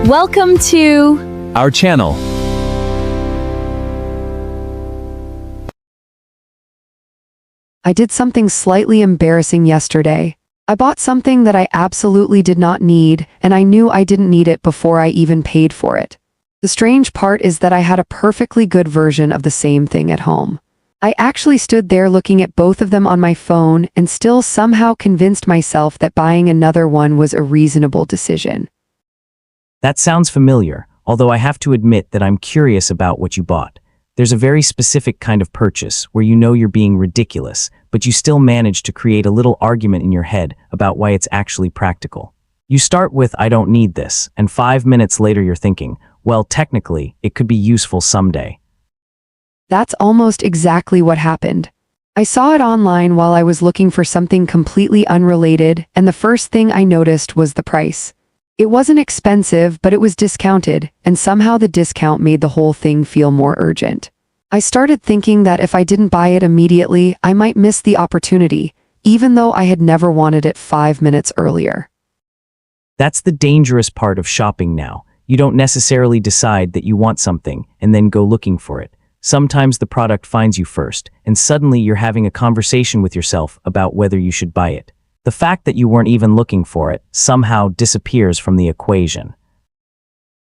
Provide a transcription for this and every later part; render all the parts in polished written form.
Welcome to our channel. I did something slightly embarrassing yesterday. I bought something that I absolutely did not need, and I knew I didn't need it before I even paid for it. The strange part is that I had a perfectly good version of the same thing at home. I actually stood there looking at both of them on my phone and still somehow convinced myself that buying another one was a reasonable decision. That sounds familiar, although I have to admit that I'm curious about what you bought. There's a very specific kind of purchase where you know you're being ridiculous, but you still manage to create a little argument in your head about why it's actually practical. You start with, "I don't need this," and 5 minutes later you're thinking, well, technically, it could be useful someday. That's almost exactly what happened. I saw it online while I was looking for something completely unrelated, and the first thing I noticed was the price. It wasn't expensive, but it was discounted, and somehow the discount made the whole thing feel more urgent. I started thinking that if I didn't buy it immediately, I might miss the opportunity, even though I had never wanted it 5 minutes earlier. That's the dangerous part of shopping now. You don't necessarily decide that you want something and then go looking for it. Sometimes the product finds you first, and suddenly you're having a conversation with yourself about whether you should buy it. The fact that you weren't even looking for it somehow disappears from the equation.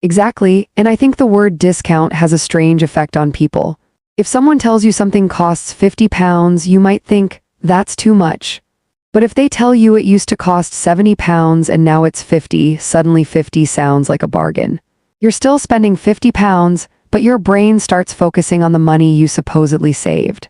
Exactly, and I think the word discount has a strange effect on people. If someone tells you something costs £50, you might think, that's too much. But if they tell you it used to cost £70 and now it's 50, suddenly 50 sounds like a bargain. You're still spending £50, but your brain starts focusing on the money you supposedly saved.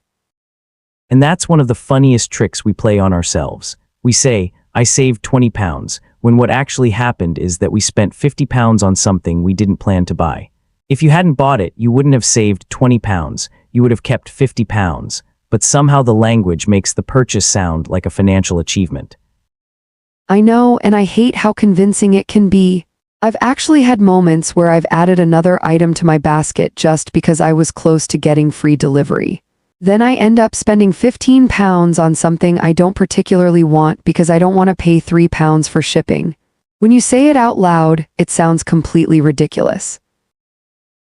And that's one of the funniest tricks we play on ourselves. We say, "I saved £20, when what actually happened is that we spent £50 on something we didn't plan to buy. If you hadn't bought it, you wouldn't have saved £20, you would have kept £50, but somehow the language makes the purchase sound like a financial achievement. I know, and I hate how convincing it can be. I've actually had moments where I've added another item to my basket just because I was close to getting free delivery. Then I end up spending £15 on something I don't particularly want because I don't want to pay £3 for shipping. When you say it out loud, it sounds completely ridiculous.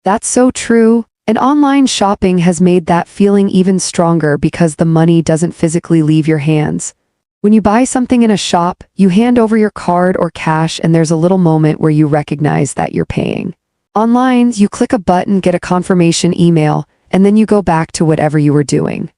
That's so true, and online shopping has made that feeling even stronger because the money doesn't physically leave your hands. When you buy something in a shop, you hand over your card or cash and there's a little moment where you recognize that you're paying. Online, you click a button, get a confirmation email, and then you go back to whatever you were doing.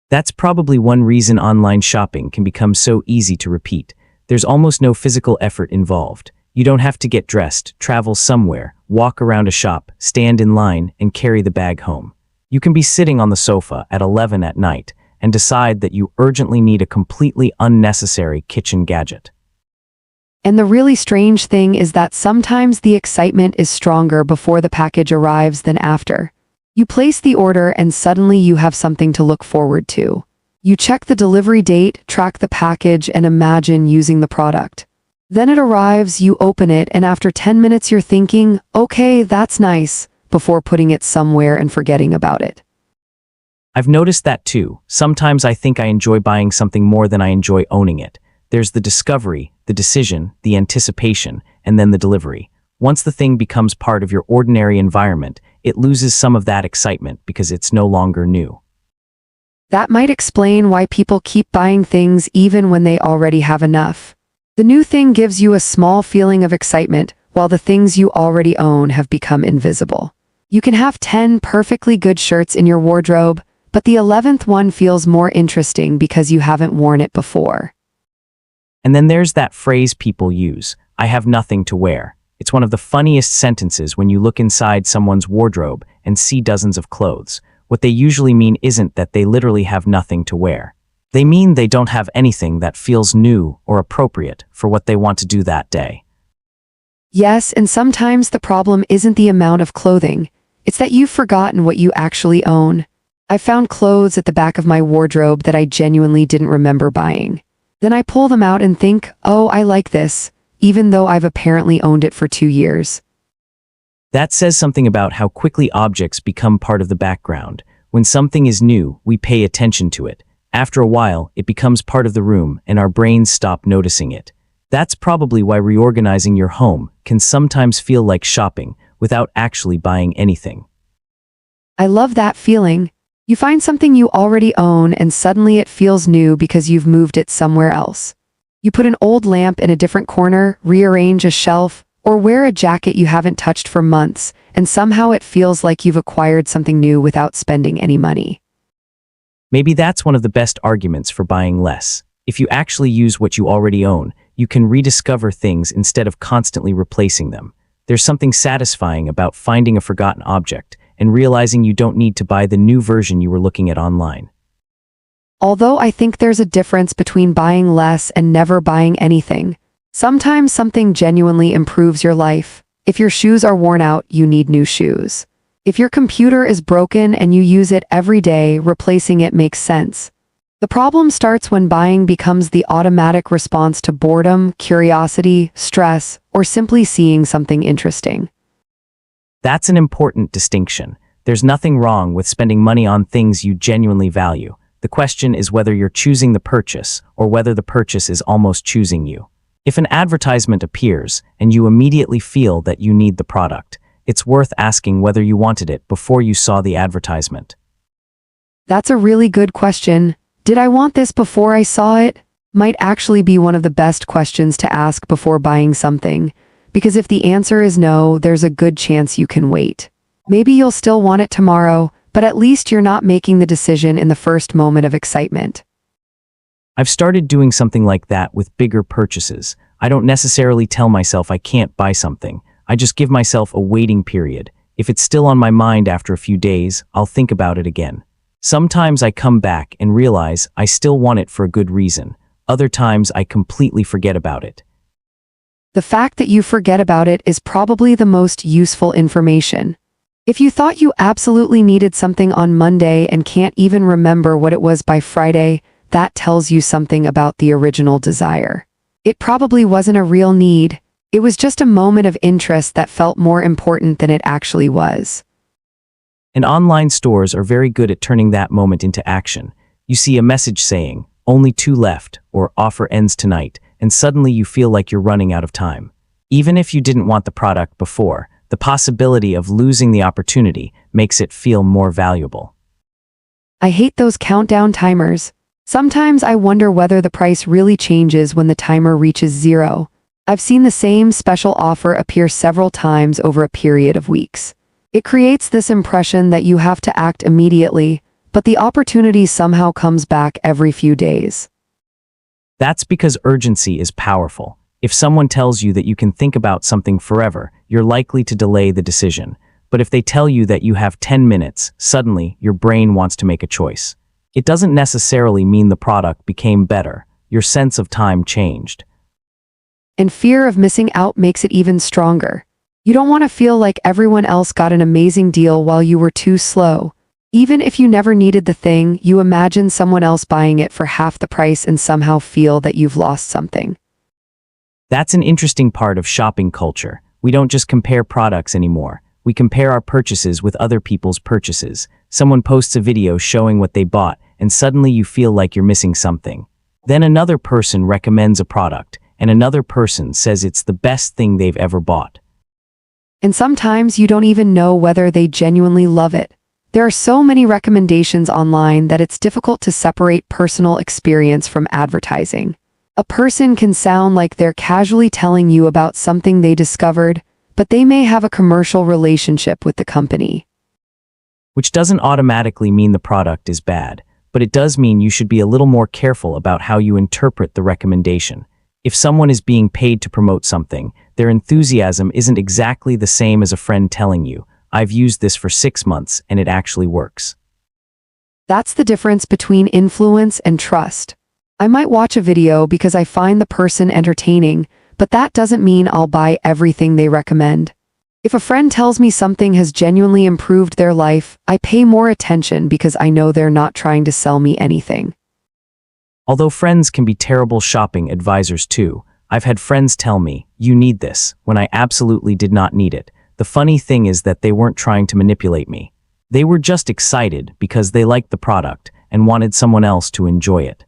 That's probably one reason online shopping can become so easy to repeat. There's almost no physical effort involved. You don't have to get dressed, travel somewhere, walk around a shop, stand in line, and carry the bag home. You can be sitting on the sofa at 11 at night and decide that you urgently need a completely unnecessary kitchen gadget. And the really strange thing is that sometimes the excitement is stronger before the package arrives than after. You place the order and suddenly you have something to look forward to. You check the delivery date, track the package, and imagine using the product. Then it arrives, you open it, and after 10 minutes you're thinking, okay, that's nice, before putting it somewhere and forgetting about it. I've noticed that too. Sometimes I think I enjoy buying something more than I enjoy owning it. There's the discovery, the decision, the anticipation, and then the delivery. Once the thing becomes part of your ordinary environment, it loses some of that excitement because it's no longer new. That might explain why people keep buying things even when they already have enough. The new thing gives you a small feeling of excitement, while the things you already own have become invisible. You can have 10 perfectly good shirts in your wardrobe, but the 11th one feels more interesting because you haven't worn it before. And then there's that phrase people use, "I have nothing to wear." It's one of the funniest sentences when you look inside someone's wardrobe and see dozens of clothes. What they usually mean isn't that they literally have nothing to wear. They mean they don't have anything that feels new or appropriate for what they want to do that day. Yes, and sometimes the problem isn't the amount of clothing. It's that you've forgotten what you actually own. I found clothes at the back of my wardrobe that I genuinely didn't remember buying. Then I pull them out and think, oh, I like this, even though I've apparently owned it for 2 years. That says something about how quickly objects become part of the background. When something is new, we pay attention to it. After a while, it becomes part of the room and our brains stop noticing it. That's probably why reorganizing your home can sometimes feel like shopping without actually buying anything. I love that feeling. You find something you already own and suddenly it feels new because you've moved it somewhere else. You put an old lamp in a different corner, rearrange a shelf, or wear a jacket you haven't touched for months, and somehow it feels like you've acquired something new without spending any money. Maybe that's one of the best arguments for buying less. If you actually use what you already own, you can rediscover things instead of constantly replacing them. There's something satisfying about finding a forgotten object and realizing you don't need to buy the new version you were looking at online. Although I think there's a difference between buying less and never buying anything. Sometimes something genuinely improves your life. If your shoes are worn out, you need new shoes. If your computer is broken and you use it every day, replacing it makes sense. The problem starts when buying becomes the automatic response to boredom, curiosity, stress, or simply seeing something interesting. That's an important distinction. There's nothing wrong with spending money on things you genuinely value. The question is whether you're choosing the purchase or whether the purchase is almost choosing you. If an advertisement appears and you immediately feel that you need the product, it's worth asking whether you wanted it before you saw the advertisement. That's a really good question. Did I want this before I saw it? Might actually be one of the best questions to ask before buying something, because if the answer is no, there's a good chance you can wait. Maybe you'll still want it tomorrow, but at least you're not making the decision in the first moment of excitement. I've started doing something like that with bigger purchases. I don't necessarily tell myself I can't buy something. I just give myself a waiting period. If it's still on my mind after a few days, I'll think about it again. Sometimes I come back and realize I still want it for a good reason. Other times I completely forget about it. The fact that you forget about it is probably the most useful information. If you thought you absolutely needed something on Monday and can't even remember what it was by Friday, that tells you something about the original desire. It probably wasn't a real need. It was just a moment of interest that felt more important than it actually was. And online stores are very good at turning that moment into action. You see a message saying, "Only 2 left," or "Offer ends tonight," and suddenly you feel like you're running out of time. Even if you didn't want the product before, the possibility of losing the opportunity makes it feel more valuable. I hate those countdown timers. Sometimes I wonder whether the price really changes when the timer reaches 0. I've seen the same special offer appear several times over a period of weeks. It creates this impression that you have to act immediately, but the opportunity somehow comes back every few days. That's because urgency is powerful. If someone tells you that you can think about something forever, you're likely to delay the decision. But if they tell you that you have 10 minutes, suddenly your brain wants to make a choice. It doesn't necessarily mean the product became better. Your sense of time changed. And fear of missing out makes it even stronger. You don't want to feel like everyone else got an amazing deal while you were too slow. Even if you never needed the thing, you imagine someone else buying it for half the price and somehow feel that you've lost something. That's an interesting part of shopping culture. We don't just compare products anymore. We compare our purchases with other people's purchases. Someone posts a video showing what they bought, and suddenly you feel like you're missing something. Then another person recommends a product, and another person says it's the best thing they've ever bought. And sometimes you don't even know whether they genuinely love it. There are so many recommendations online that it's difficult to separate personal experience from advertising. A person can sound like they're casually telling you about something they discovered, but they may have a commercial relationship with the company. Which doesn't automatically mean the product is bad, but it does mean you should be a little more careful about how you interpret the recommendation. If someone is being paid to promote something, their enthusiasm isn't exactly the same as a friend telling you, "I've used this for 6 months and it actually works." That's the difference between influence and trust. I might watch a video because I find the person entertaining, but that doesn't mean I'll buy everything they recommend. If a friend tells me something has genuinely improved their life, I pay more attention because I know they're not trying to sell me anything. Although friends can be terrible shopping advisors too, I've had friends tell me, "You need this," when I absolutely did not need it. The funny thing is that they weren't trying to manipulate me. They were just excited because they liked the product and wanted someone else to enjoy it.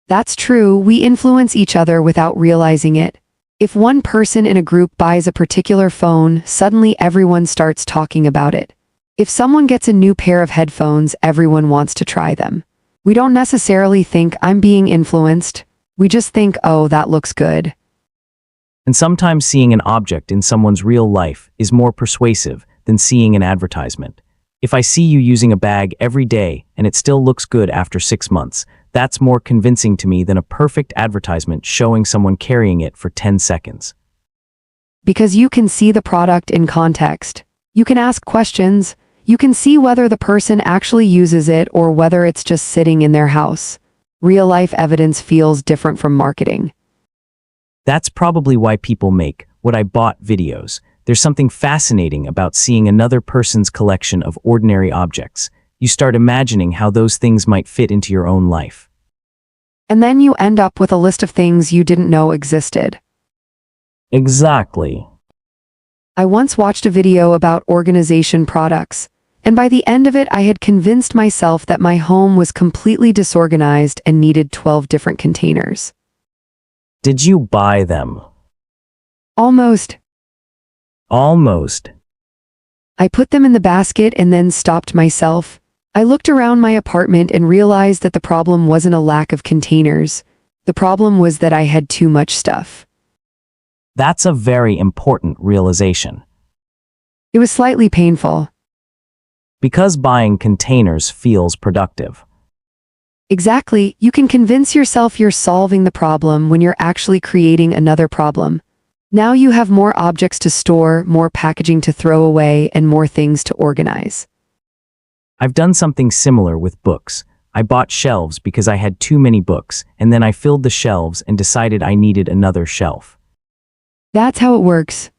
That's true, we influence each other without realizing it. If one person in a group buys a particular phone, suddenly everyone starts talking about it. If someone gets a new pair of headphones, everyone wants to try them. We don't necessarily think I'm being influenced. We just think, oh, that looks good. And sometimes seeing an object in someone's real life is more persuasive than seeing an advertisement. If I see you using a bag every day and it still looks good after 6 months, that's more convincing to me than a perfect advertisement showing someone carrying it for 10 seconds. Because you can see the product in context. You can ask questions. You can see whether the person actually uses it or whether it's just sitting in their house. Real-life evidence feels different from marketing. That's probably why people make "what I bought" videos. There's something fascinating about seeing another person's collection of ordinary objects. You start imagining how those things might fit into your own life. And then you end up with a list of things you didn't know existed. Exactly. I once watched a video about organization products, and by the end of it I had convinced myself that my home was completely disorganized and needed 12 different containers. Did you buy them? Almost. Almost. I put them in the basket and then stopped myself. I looked around my apartment and realized that the problem wasn't a lack of containers. The problem was that I had too much stuff. That's a very important realization. It was slightly painful. Because buying containers feels productive. Exactly, you can convince yourself you're solving the problem when you're actually creating another problem. Now you have more objects to store, more packaging to throw away, and more things to organize. I've done something similar with books. I bought shelves because I had too many books, and then I filled the shelves and decided I needed another shelf. That's how it works.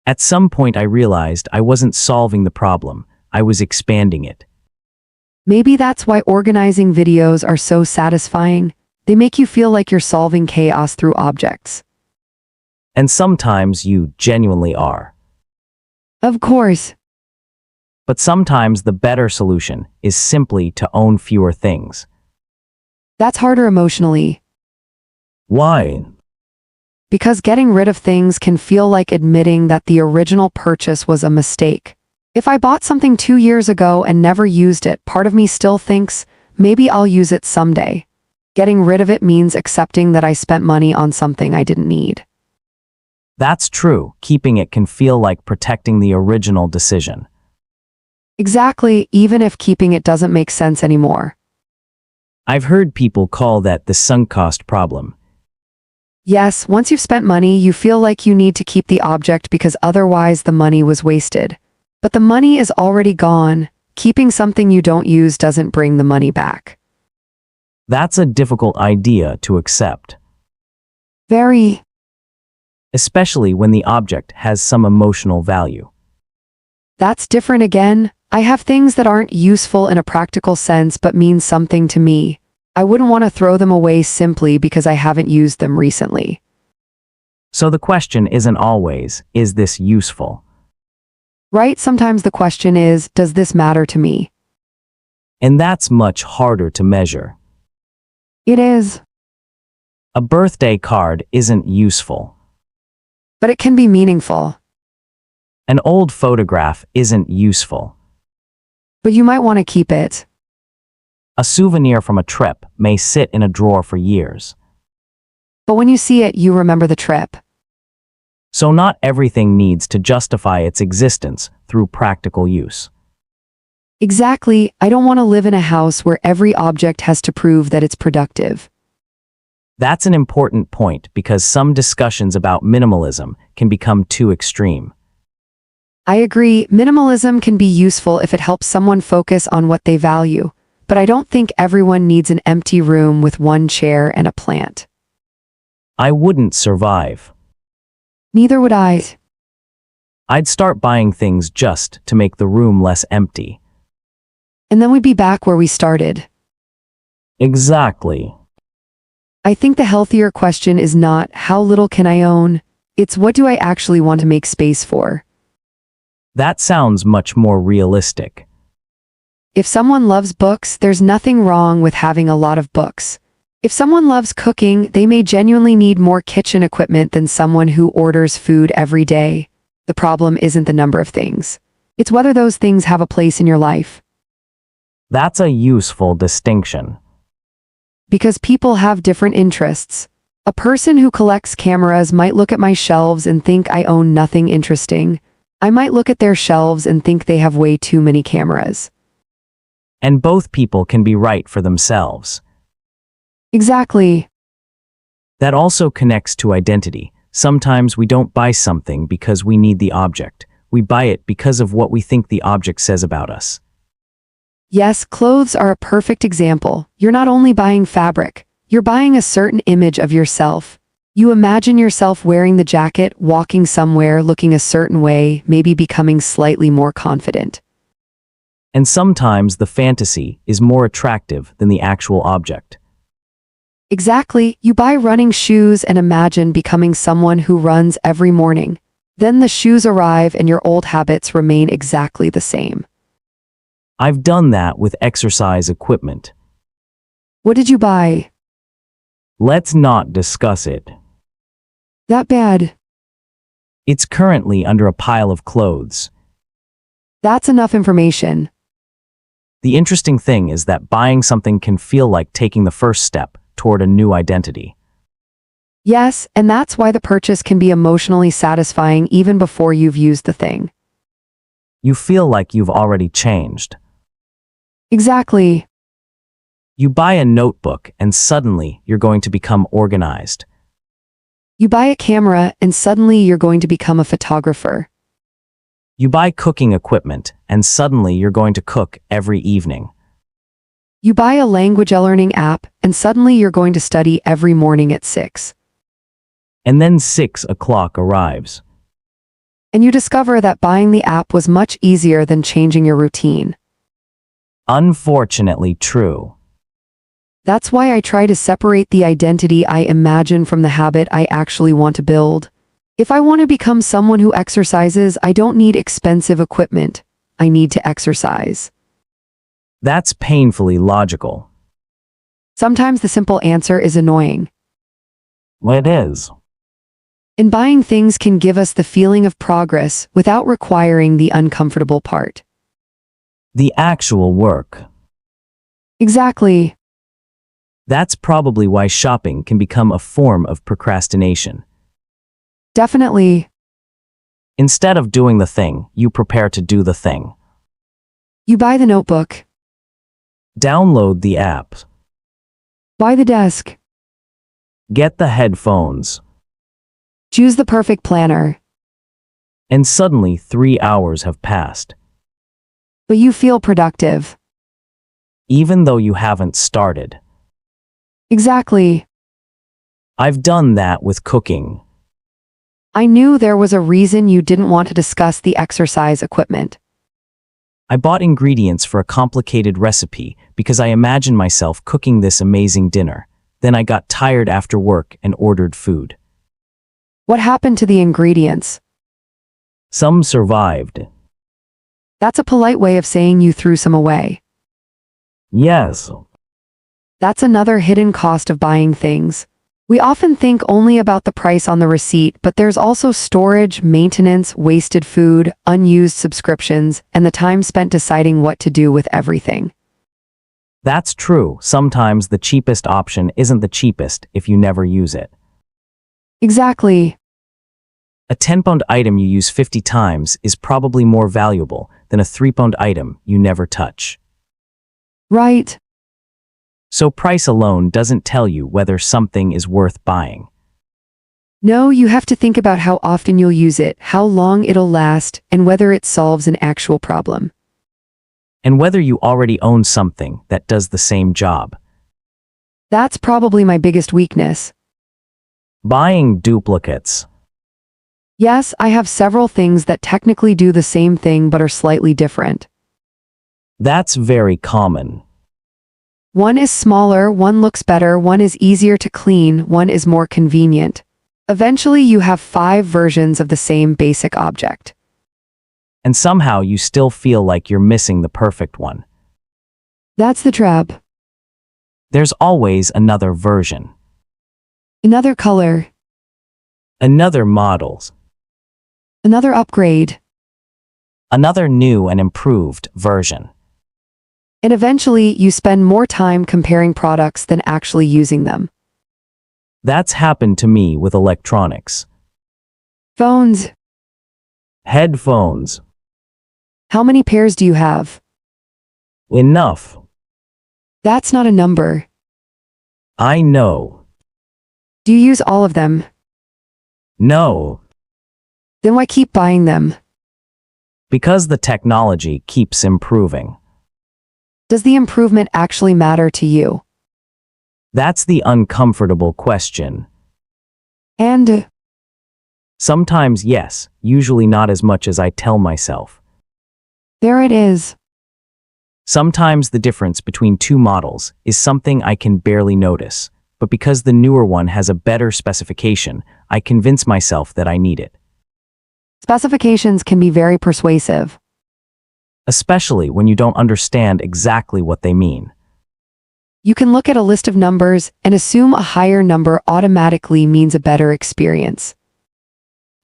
At some point I realized I wasn't solving the problem, I was expanding it. Maybe that's why organizing videos are so satisfying. They make you feel like you're solving chaos through objects. And sometimes you genuinely are. Of course. But sometimes the better solution is simply to own fewer things. That's harder emotionally. Why? Because getting rid of things can feel like admitting that the original purchase was a mistake. If I bought something 2 years ago and never used it, part of me still thinks, maybe I'll use it someday. Getting rid of it means accepting that I spent money on something I didn't need. That's true. Keeping it can feel like protecting the original decision. Exactly, even if keeping it doesn't make sense anymore. I've heard people call that the sunk cost problem. Yes, once you've spent money, you feel like you need to keep the object because otherwise the money was wasted. But the money is already gone. Keeping something you don't use doesn't bring the money back. That's a difficult idea to accept. Very. Especially when the object has some emotional value. That's different again. I have things that aren't useful in a practical sense but mean something to me. I wouldn't want to throw them away simply because I haven't used them recently. So the question isn't always, is this useful? Right, sometimes the question is, does this matter to me? And that's much harder to measure. It is. A birthday card isn't useful. But it can be meaningful. An old photograph isn't useful. But you might want to keep it. A souvenir from a trip may sit in a drawer for years. But when you see it, you remember the trip. So not everything needs to justify its existence through practical use. Exactly, I don't want to live in a house where every object has to prove that it's productive. That's an important point because some discussions about minimalism can become too extreme. I agree, minimalism can be useful if it helps someone focus on what they value, but I don't think everyone needs an empty room with one chair and a plant. I wouldn't survive. Neither would I. I'd start buying things just to make the room less empty. And then we'd be back where we started. Exactly. I think the healthier question is not, how little can I own? It's, what do I actually want to make space for? That sounds much more realistic. If someone loves books, there's nothing wrong with having a lot of books. If someone loves cooking, they may genuinely need more kitchen equipment than someone who orders food every day. The problem isn't the number of things. It's whether those things have a place in your life. That's a useful distinction. Because people have different interests. A person who collects cameras might look at my shelves and think I own nothing interesting. I might look at their shelves and think they have way too many cameras. And both people can be right for themselves. Exactly. That also connects to identity. Sometimes we don't buy something because we need the object. We buy it because of what we think the object says about us. Yes, clothes are a perfect example. You're not only buying fabric, you're buying a certain image of yourself. You imagine yourself wearing the jacket, walking somewhere, looking a certain way, maybe becoming slightly more confident. And sometimes the fantasy is more attractive than the actual object. Exactly, you buy running shoes and imagine becoming someone who runs every morning. Then the shoes arrive and your old habits remain exactly the same. I've done that with exercise equipment. What did you buy? Let's not discuss it. That bad. It's currently under a pile of clothes. That's enough information. The interesting thing is that buying something can feel like taking the first step toward a new identity. Yes, and that's why the purchase can be emotionally satisfying even before you've used the thing. You feel like you've already changed. Exactly. You buy a notebook and suddenly you're going to become organized. You buy a camera and suddenly you're going to become a photographer. You buy cooking equipment and suddenly you're going to cook every evening. You buy a language learning app and suddenly you're going to study every morning at 6. And then 6 o'clock arrives. And you discover that buying the app was much easier than changing your routine. Unfortunately true. That's why I try to separate the identity I imagine from the habit I actually want to build. If I want to become someone who exercises, I don't need expensive equipment. I need to exercise. That's painfully logical. Sometimes the simple answer is annoying. It is. And buying things can give us the feeling of progress without requiring the uncomfortable part. The actual work. Exactly. That's probably why shopping can become a form of procrastination. Definitely. Instead of doing the thing, you prepare to do the thing. You buy the notebook. Download the app. Buy the desk. Get the headphones. Choose the perfect planner. And suddenly 3 hours have passed. But you feel productive. Even though you haven't started. Exactly. I've done that with cooking. I knew there was a reason you didn't want to discuss the exercise equipment. I bought ingredients for a complicated recipe because I imagined myself cooking this amazing dinner. Then I got tired after work and ordered food. What happened to the ingredients? Some survived. That's a polite way of saying you threw some away. Yes. That's another hidden cost of buying things. We often think only about the price on the receipt, but there's also storage, maintenance, wasted food, unused subscriptions, and the time spent deciding what to do with everything. That's true. Sometimes the cheapest option isn't the cheapest if you never use it. Exactly. A 10-pound item you use 50 times is probably more valuable than a 3-pound item you never touch. Right. So price alone doesn't tell you whether something is worth buying. No, you have to think about how often you'll use it, how long it'll last, and whether it solves an actual problem. And whether you already own something that does the same job. That's probably my biggest weakness. Buying duplicates. Yes, I have several things that technically do the same thing but are slightly different. That's very common. One is smaller, one looks better, one is easier to clean, one is more convenient. Eventually you have 5 versions of the same basic object. And somehow you still feel like you're missing the perfect one. That's the trap. There's always another version, another color, another model, another upgrade, another new and improved version. and eventually you spend more time comparing products than actually using them. That's happened to me with electronics. Phones. Headphones. How many pairs do you have? Enough. That's not a number. I know. Do you use all of them? No. Then why keep buying them? Because the technology keeps improving. Does the improvement actually matter to you? That's the uncomfortable question. And Sometimes yes, usually not as much as I tell myself. there it is. Sometimes the difference between two models is something I can barely notice, but because the newer one has a better specification, I convince myself that I need it. Specifications can be very persuasive. Especially when you don't understand exactly what they mean. You can look at a list of numbers and assume a higher number automatically means a better experience.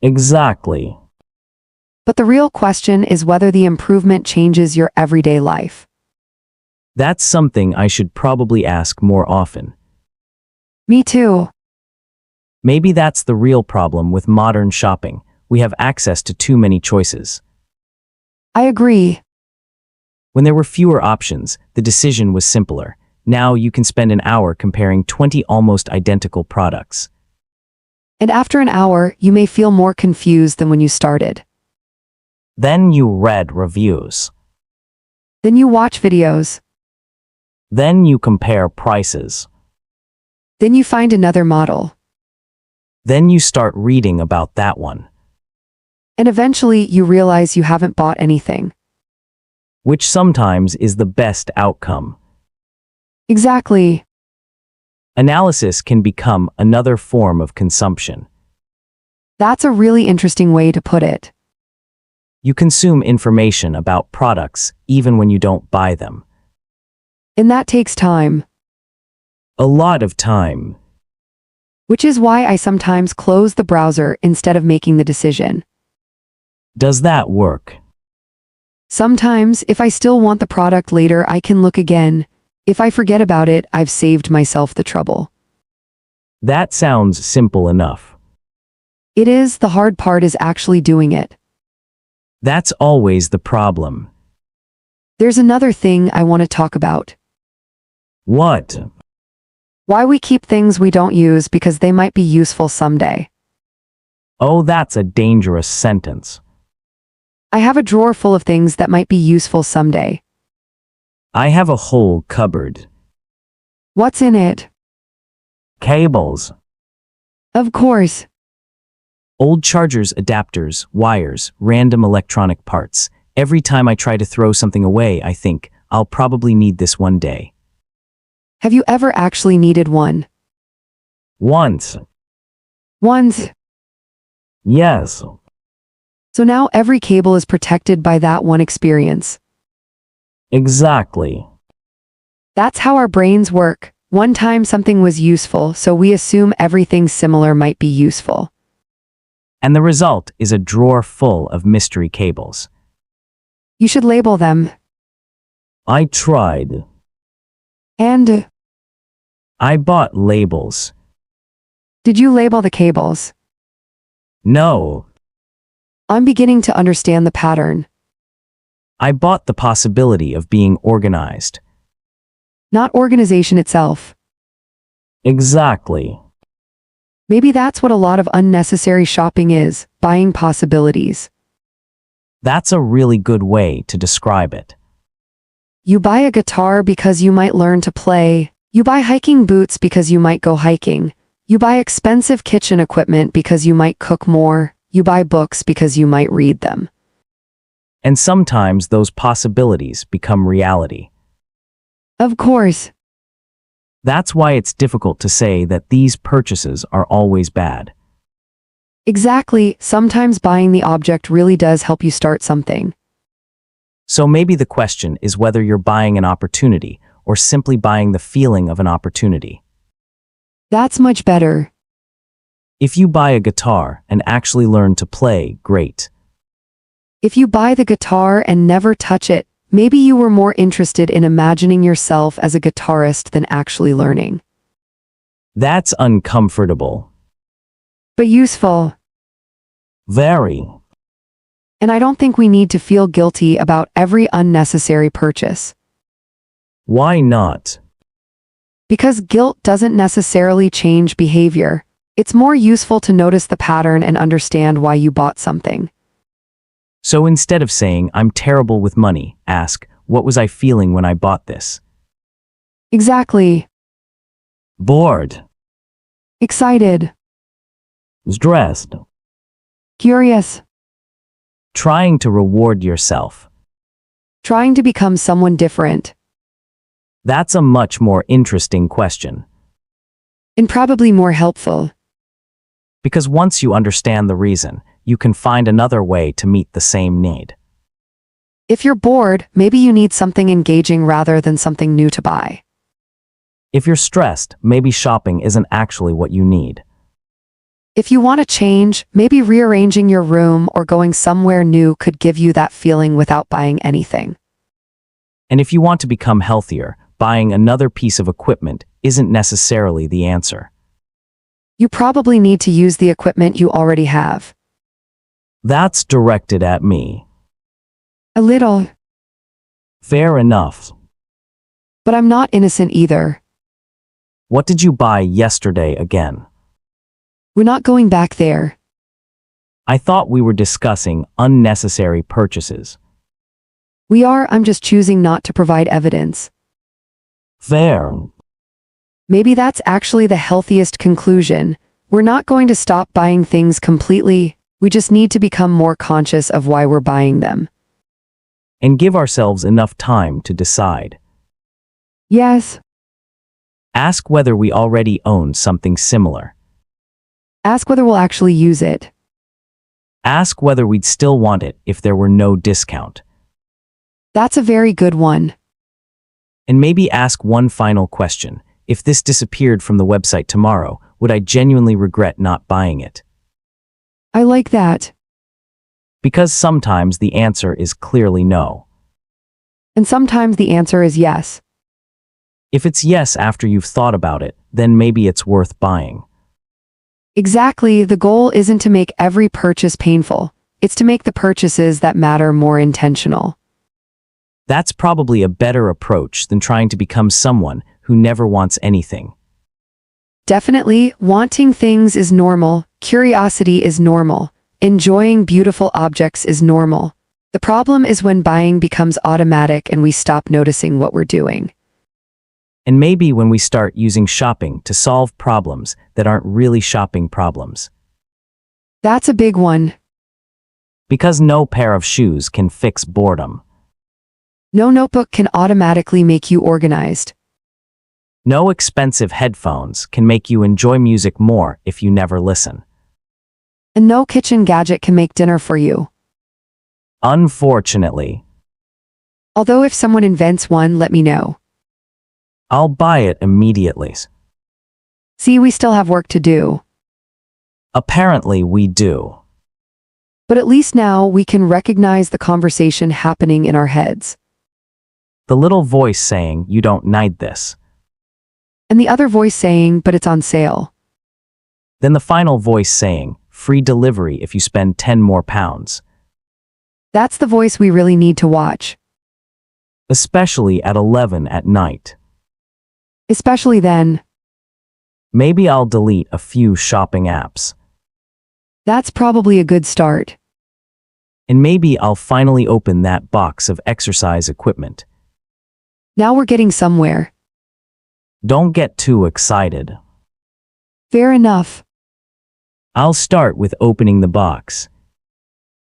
Exactly. But the real question is whether the improvement changes your everyday life. That's something I should probably ask more often. Me too. Maybe that's the real problem with modern shopping. We have access to too many choices. I agree. When there were fewer options, the decision was simpler. Now you can spend an hour comparing 20 almost identical products. And after an hour, you may feel more confused than when you started. Then you read reviews. Then you watch videos. Then you compare prices. Then you find another model. Then you start reading about that one. And eventually you realize you haven't bought anything. Which sometimes is the best outcome. Exactly. Analysis can become another form of consumption. That's a really interesting way to put it. You consume information about products even when you don't buy them. And that takes time. A lot of time. Which is why I sometimes close the browser instead of making the decision. Does that work? Sometimes, if I still want the product later, I can look again. If I forget about it, I've saved myself the trouble. That sounds simple enough. It is, the hard part is actually doing it. That's always the problem. There's another thing I want to talk about. What? Why we keep things we don't use because they might be useful someday. Oh, that's a dangerous sentence. I have a drawer full of things that might be useful someday. I have a whole cupboard. What's in it? Cables. Of course. Old chargers, adapters, wires, random electronic parts. Every time I try to throw something away, I think, I'll probably need this one day. Have you ever actually needed one? Once. Once. Yes. So now every cable is protected by that one experience. Exactly. That's how our brains work. One time something was useful, so we assume everything similar might be useful. And the result is a drawer full of mystery cables. You should label them. I tried. And I bought labels. did you label the cables? No. I'm beginning to understand the pattern. I bought the possibility of being organized. Not organization itself. Exactly. Maybe that's what a lot of unnecessary shopping is, buying possibilities. That's a really good way to describe it. You buy a guitar because you might learn to play. You buy hiking boots because you might go hiking. You buy expensive kitchen equipment because you might cook more. You buy books because you might read them. And sometimes those possibilities become reality. Of course. That's why it's difficult to say that these purchases are always bad. Exactly, sometimes buying the object really does help you start something. So maybe the question is whether you're buying an opportunity or simply buying the feeling of an opportunity. That's much better. If you buy a guitar and actually learn to play, great. If you buy the guitar and never touch it, maybe you were more interested in imagining yourself as a guitarist than actually learning. That's uncomfortable. But useful. Very. And I don't think we need to feel guilty about every unnecessary purchase. Why not? Because guilt doesn't necessarily change behavior. It's more useful to notice the pattern and understand why you bought something. So instead of saying, I'm terrible with money, ask, what was I feeling when I bought this? Exactly. Bored. Excited. Stressed. Curious. Trying to reward yourself. Trying to become someone different. That's a much more interesting question. And probably more helpful. Because once you understand the reason, you can find another way to meet the same need. If you're bored, maybe you need something engaging rather than something new to buy. If you're stressed, maybe shopping isn't actually what you need. If you want to change, maybe rearranging your room or going somewhere new could give you that feeling without buying anything. And if you want to become healthier, buying another piece of equipment isn't necessarily the answer. You probably need to use the equipment you already have. That's directed at me. A little. Fair enough. But I'm not innocent either. What did you buy yesterday again? We're not going back there. I thought we were discussing unnecessary purchases. We are, I'm just choosing not to provide evidence. Fair. Maybe that's actually the healthiest conclusion. We're not going to stop buying things completely. We just need to become more conscious of why we're buying them. And give ourselves enough time to decide. Yes. Ask whether we already own something similar. Ask whether we'll actually use it. Ask whether we'd still want it if there were no discount. That's a very good one. And maybe ask one final question. If this disappeared from the website tomorrow, would I genuinely regret not buying it? I like that. Because sometimes the answer is clearly no. And sometimes the answer is yes. If it's yes after you've thought about it, then maybe it's worth buying. Exactly, the goal isn't to make every purchase painful. It's to make the purchases that matter more intentional. That's probably a better approach than trying to become someone who never wants anything. Definitely, wanting things is normal, curiosity is normal, enjoying beautiful objects is normal. The problem is when buying becomes automatic and we stop noticing what we're doing. And maybe when we start using shopping to solve problems that aren't really shopping problems. That's a big one. Because no pair of shoes can fix boredom. No notebook can automatically make you organized. No expensive headphones can make you enjoy music more if you never listen. And no kitchen gadget can make dinner for you. Unfortunately. Although if someone invents one, let me know. I'll buy it immediately. See, we still have work to do. Apparently we do. But at least now we can recognize the conversation happening in our heads. The little voice saying, you don't need this. And the other voice saying, but it's on sale. Then the final voice saying, free delivery if you spend 10 more pounds. That's the voice we really need to watch. Especially at 11 at night. Especially then. Maybe I'll delete a few shopping apps. That's probably a good start. And maybe I'll finally open that box of exercise equipment. Now we're getting somewhere. Don't get too excited. Fair enough. I'll start with opening the box.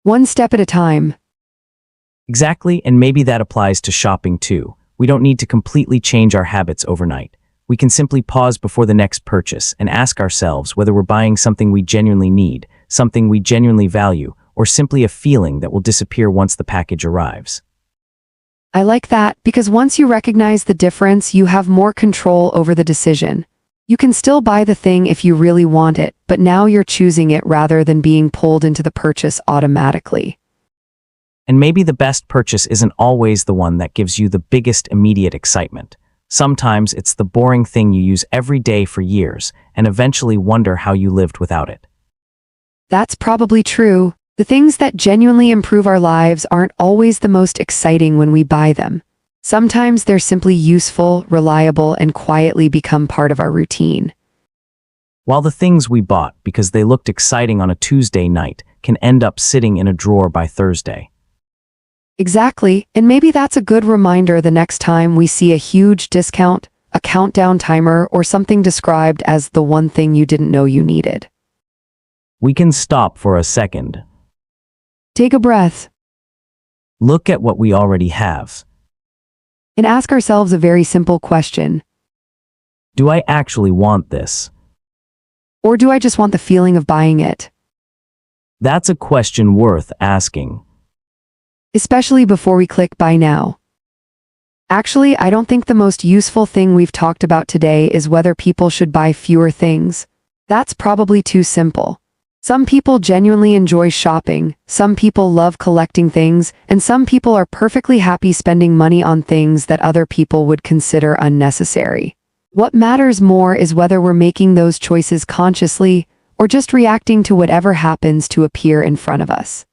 One step at a time. Exactly, and maybe that applies to shopping too. We don't need to completely change our habits overnight. We can simply pause before the next purchase and ask ourselves whether we're buying something we genuinely need, something we genuinely value, or simply a feeling that will disappear once the package arrives. I like that because once you recognize the difference, you have more control over the decision. You can still buy the thing if you really want it, but now you're choosing it rather than being pulled into the purchase automatically. And maybe the best purchase isn't always the one that gives you the biggest immediate excitement. Sometimes it's the boring thing you use every day for years and eventually wonder how you lived without it. That's probably true. The things that genuinely improve our lives aren't always the most exciting when we buy them. Sometimes they're simply useful, reliable, and quietly become part of our routine. While the things we bought because they looked exciting on a Tuesday night can end up sitting in a drawer by Thursday. Exactly, and maybe that's a good reminder the next time we see a huge discount, a countdown timer, or something described as the one thing you didn't know you needed. We can stop for a second. Take a breath Look at what we already have. and ask ourselves a very simple question. Do I actually want this? Or do I just want the feeling of buying it? That's a question worth asking. Especially before we click buy now. Actually, I don't think the most useful thing we've talked about today is whether people should buy fewer things. That's probably too simple. Some people genuinely enjoy shopping, some people love collecting things, and some people are perfectly happy spending money on things that other people would consider unnecessary. What matters more is whether we're making those choices consciously or just reacting to whatever happens to appear in front of us.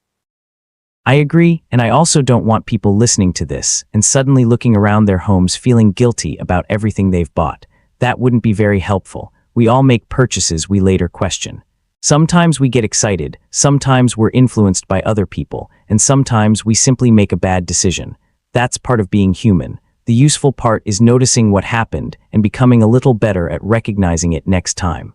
I agree, and I also don't want people listening to this and suddenly looking around their homes feeling guilty about everything they've bought. That wouldn't be very helpful. We all make purchases we later question. Sometimes we get excited, sometimes we're influenced by other people, and sometimes we simply make a bad decision. That's part of being human. The useful part is noticing what happened and becoming a little better at recognizing it next time.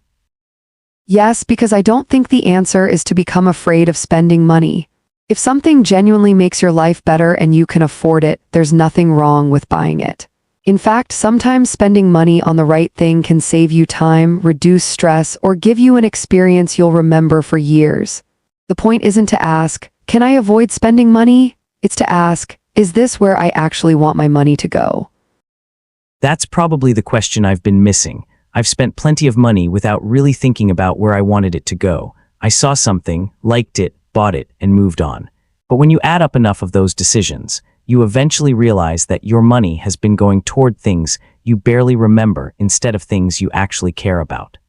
Yes, because I don't think the answer is to become afraid of spending money. If something genuinely makes your life better and you can afford it, there's nothing wrong with buying it. In fact, sometimes spending money on the right thing can save you time, reduce stress, or give you an experience you'll remember for years. The point isn't to ask, can I avoid spending money? It's to ask, is this where I actually want my money to go? That's probably the question I've been missing. I've spent plenty of money without really thinking about where I wanted it to go. I saw something, liked it, bought it, and moved on. But when you add up enough of those decisions, you eventually realize that your money has been going toward things you barely remember instead of things you actually care about.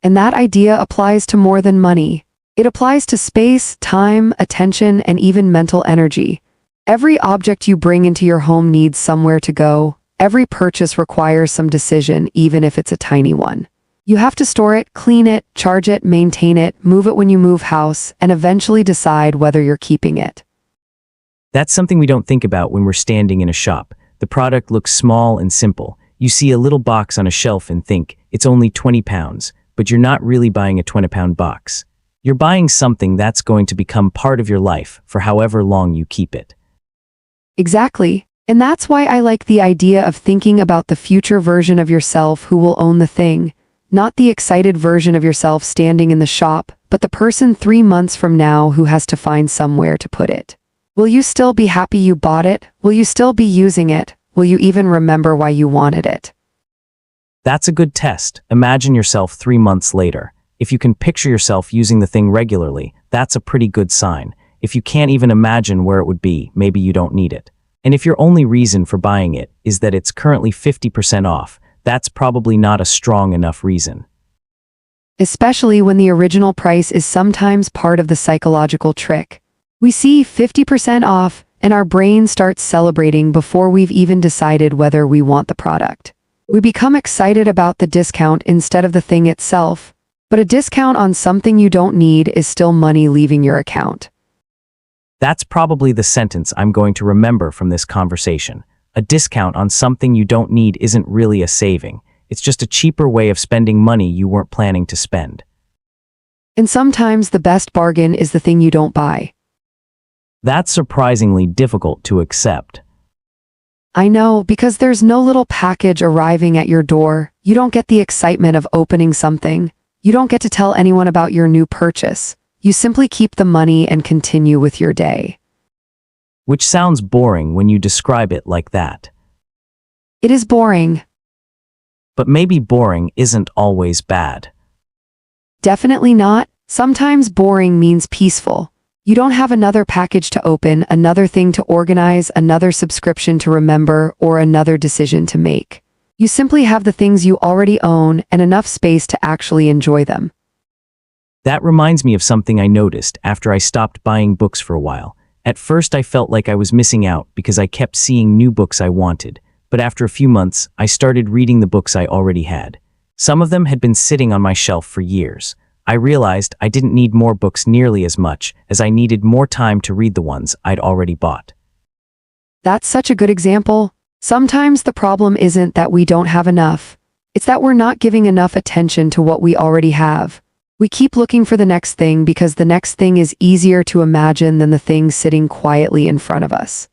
And that idea applies to more than money. It applies to space, time, attention, and even mental energy. Every object you bring into your home needs somewhere to go. Every purchase requires some decision, even if it's a tiny one. You have to store it, clean it, charge it, maintain it, move it when you move house, and eventually decide whether you're keeping it. That's something we don't think about when we're standing in a shop. The product looks small and simple. You see a little box on a shelf and think, it's only 20 pounds, but you're not really buying a 20-pound box. You're buying something that's going to become part of your life for however long you keep it. Exactly. And that's why I like the idea of thinking about the future version of yourself who will own the thing. Not the excited version of yourself standing in the shop, but the person 3 months from now who has to find somewhere to put it. Will you still be happy you bought it? Will you still be using it? Will you even remember why you wanted it? That's a good test. Imagine yourself 3 months later. If you can picture yourself using the thing regularly, that's a pretty good sign. If you can't even imagine where it would be, maybe you don't need it. And if your only reason for buying it is that it's currently 50% off, that's probably not a strong enough reason. Especially when the original price is sometimes part of the psychological trick. We see 50% off, and our brain starts celebrating before we've even decided whether we want the product. We become excited about the discount instead of the thing itself, but a discount on something you don't need is still money leaving your account. That's probably the sentence I'm going to remember from this conversation. A discount on something you don't need isn't really a saving. It's just a cheaper way of spending money you weren't planning to spend. And sometimes the best bargain is the thing you don't buy. That's surprisingly difficult to accept. I know, because there's no little package arriving at your door. You don't get the excitement of opening something. You don't get to tell anyone about your new purchase. You simply keep the money and continue with your day. which sounds boring when you describe it like that. It is boring. But maybe boring isn't always bad. Definitely not. Sometimes boring means peaceful. You don't have another package to open, another thing to organize, another subscription to remember, or another decision to make. You simply have the things you already own and enough space to actually enjoy them. That reminds me of something I noticed after I stopped buying books for a while. At first I felt like I was missing out because I kept seeing new books I wanted, but after a few months I started reading the books I already had. Some of them had been sitting on my shelf for years. I realized I didn't need more books nearly as much as I needed more time to read the ones I'd already bought. That's such a good example. Sometimes the problem isn't that we don't have enough. It's that we're not giving enough attention to what we already have. We keep looking for the next thing because the next thing is easier to imagine than the thing sitting quietly in front of us.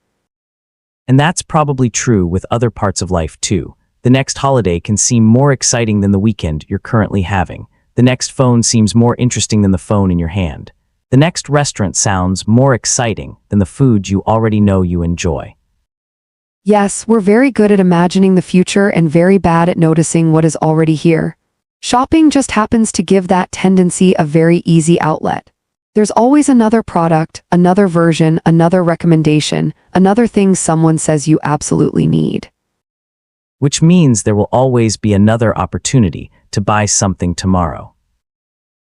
And that's probably true with other parts of life too. The next holiday can seem more exciting than the weekend you're currently having. The next phone seems more interesting than the phone in your hand. The next restaurant sounds more exciting than the food you already know you enjoy. Yes, we're very good at imagining the future and very bad at noticing what is already here. Shopping just happens to give that tendency a very easy outlet. There's always another product, another version, another recommendation, another thing someone says you absolutely need. Which means there will always be another opportunity to buy something tomorrow.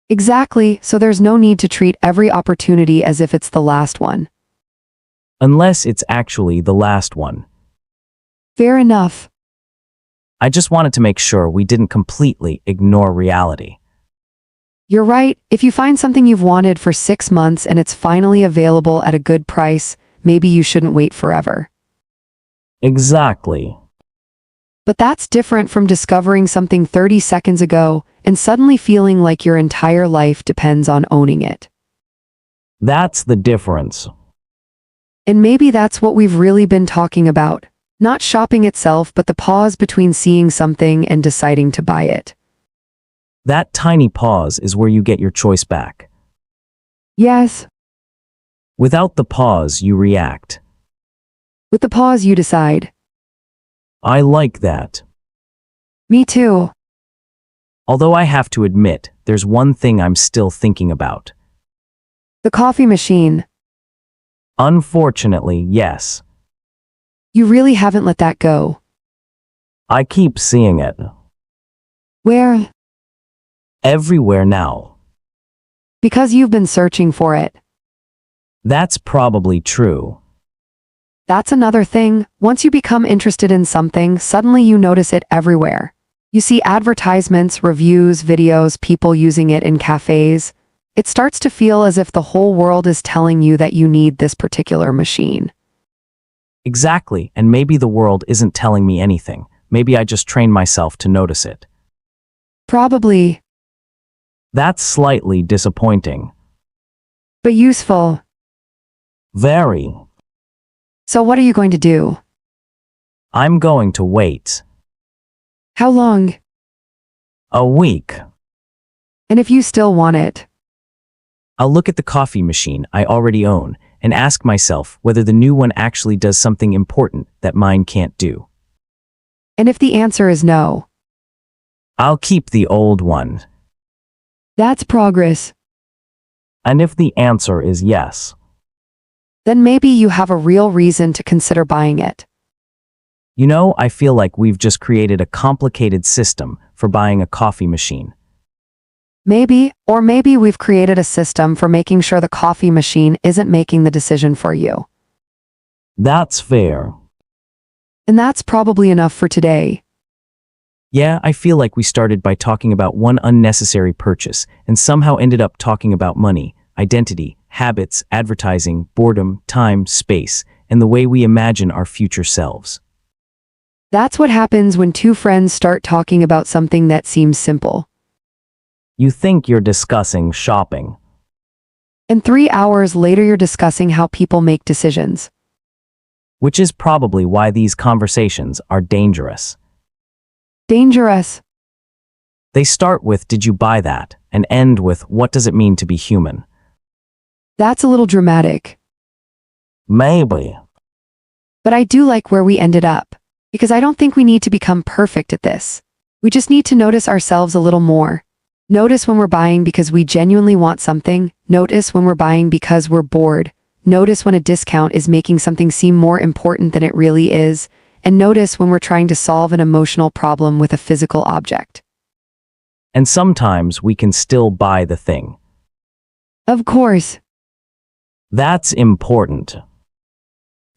Exactly, so there's no need to treat every opportunity as if it's the last one. Unless it's actually the last one. Fair enough. I just wanted to make sure we didn't completely ignore reality. You're right, if you find something you've wanted for 6 months and it's finally available at a good price, maybe you shouldn't wait forever. Exactly. But that's different from discovering something 30 seconds ago and suddenly feeling like your entire life depends on owning it. That's the difference. And maybe that's what we've really been talking about. Not shopping itself, but the pause between seeing something and deciding to buy it. That tiny pause is where you get your choice back. Yes. Without the pause, you react. With the pause, you decide. I like that. Me too. Although I have to admit, there's one thing I'm still thinking about. The coffee machine. Unfortunately, yes. You really haven't let that go. I keep seeing it. Where? Everywhere now. Because you've been searching for it. That's probably true. That's another thing. Once you become interested in something, suddenly you notice it everywhere. You see advertisements, reviews, videos, people using it in cafes. It starts to feel as if the whole world is telling you that you need this particular machine. Exactly, and maybe the world isn't telling me anything. Maybe I just trained myself to notice it. Probably. That's slightly disappointing. But useful. Very. So what are you going to do? I'm going to wait. How long? A week. And if you still want it? I'll look at the coffee machine I already own and ask myself whether the new one actually does something important that mine can't do. And if the answer is no? I'll keep the old one. That's progress. And if the answer is yes, Then maybe you have a real reason to consider buying it. you know, I feel like we've just created a complicated system for buying a coffee machine. Maybe, or maybe we've created a system for making sure the coffee machine isn't making the decision for you. That's fair. And that's probably enough for today. Yeah, I feel like we started by talking about one unnecessary purchase and somehow ended up talking about money, identity, habits, advertising, boredom, time, space, and the way we imagine our future selves. That's what happens when two friends start talking about something that seems simple. You think you're discussing shopping. And 3 hours later you're discussing how people make decisions. Which is probably why these conversations are dangerous. Dangerous. They start with, "Did you buy that?" and end with, "What does it mean to be human?" That's a little dramatic. Maybe. But I do like where we ended up, because I don't think we need to become perfect at this. We just need to notice ourselves a little more. Notice when we're buying because we genuinely want something. Notice when we're buying because we're bored. Notice when a discount is making something seem more important than it really is. And notice when we're trying to solve an emotional problem with a physical object. And sometimes we can still buy the thing. Of course. That's important.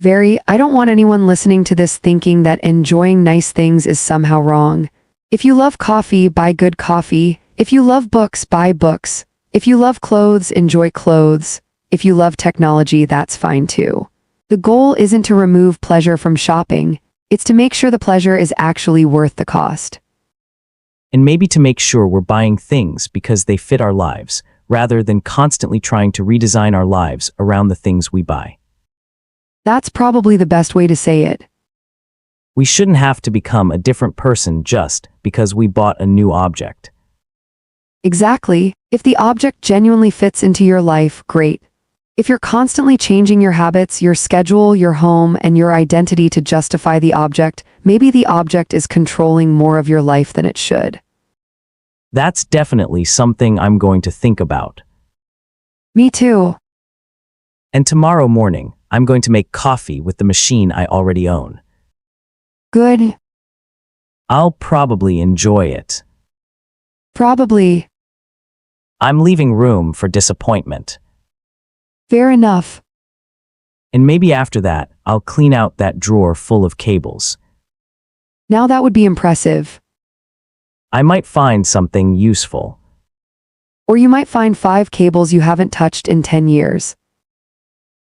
I don't want anyone listening to this thinking that enjoying nice things is somehow wrong. If you love coffee, buy good coffee. If you love books, buy books. If you love clothes, enjoy clothes. If you love technology, that's fine too. The goal isn't to remove pleasure from shopping. It's to make sure the pleasure is actually worth the cost. And maybe to make sure we're buying things because they fit our lives, rather than constantly trying to redesign our lives around the things we buy. That's probably the best way to say it. We shouldn't have to become a different person just because we bought a new object. Exactly. If the object genuinely fits into your life, great. If you're constantly changing your habits, your schedule, your home, and your identity to justify the object, maybe the object is controlling more of your life than it should. That's definitely something I'm going to think about. Me too. And tomorrow morning, I'm going to make coffee with the machine I already own. Good. I'll probably enjoy it. Probably. I'm leaving room for disappointment. Fair enough. And maybe after that, I'll clean out that drawer full of cables. Now that would be impressive. I might find something useful. Or you might find 5 cables you haven't touched in 10 years.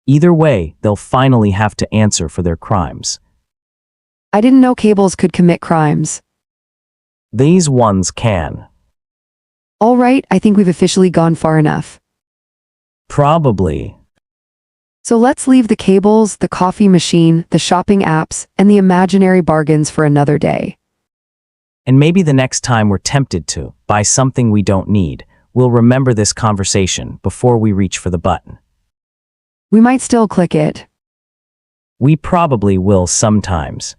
Either way, they'll finally have to answer for their crimes. I didn't know cables could commit crimes. These ones can. All right, I think we've officially gone far enough. Probably. So let's leave the cables, the coffee machine, the shopping apps, and the imaginary bargains for another day. And maybe the next time we're tempted to buy something we don't need, we'll remember this conversation before we reach for the button. We might still click it, We probably will sometimes.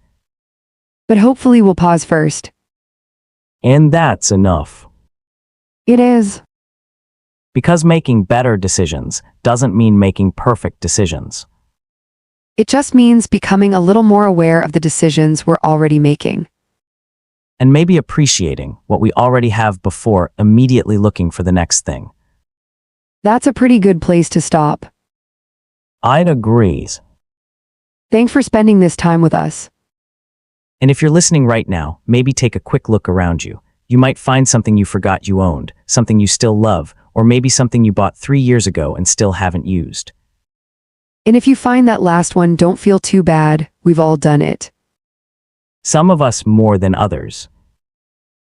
but hopefully we'll pause first. And that's enough. It is. Because making better decisions doesn't mean making perfect decisions. It just means becoming a little more aware of the decisions we're already making. And maybe appreciating what we already have before immediately looking for the next thing. That's a pretty good place to stop. I'd agree. Thanks for spending this time with us. And if you're listening right now, maybe take a quick look around you. You might find something you forgot you owned, something you still love, or maybe something you bought 3 years ago and still haven't used. And if you find that last one, don't feel too bad. We've all done it. Some of us more than others.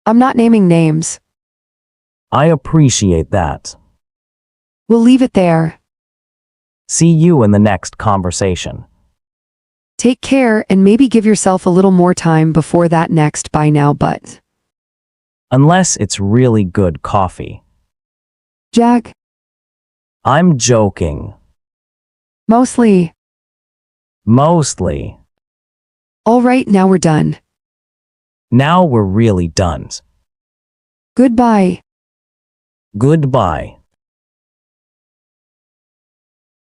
I'm not naming names. I appreciate that. We'll leave it there. See you in the next conversation. Take care and maybe give yourself a little more time before that next buy now but. Unless it's really good coffee. Jack, I'm joking. mostly. Mostly. All right, now we're done. Now we're really done. Goodbye. Goodbye.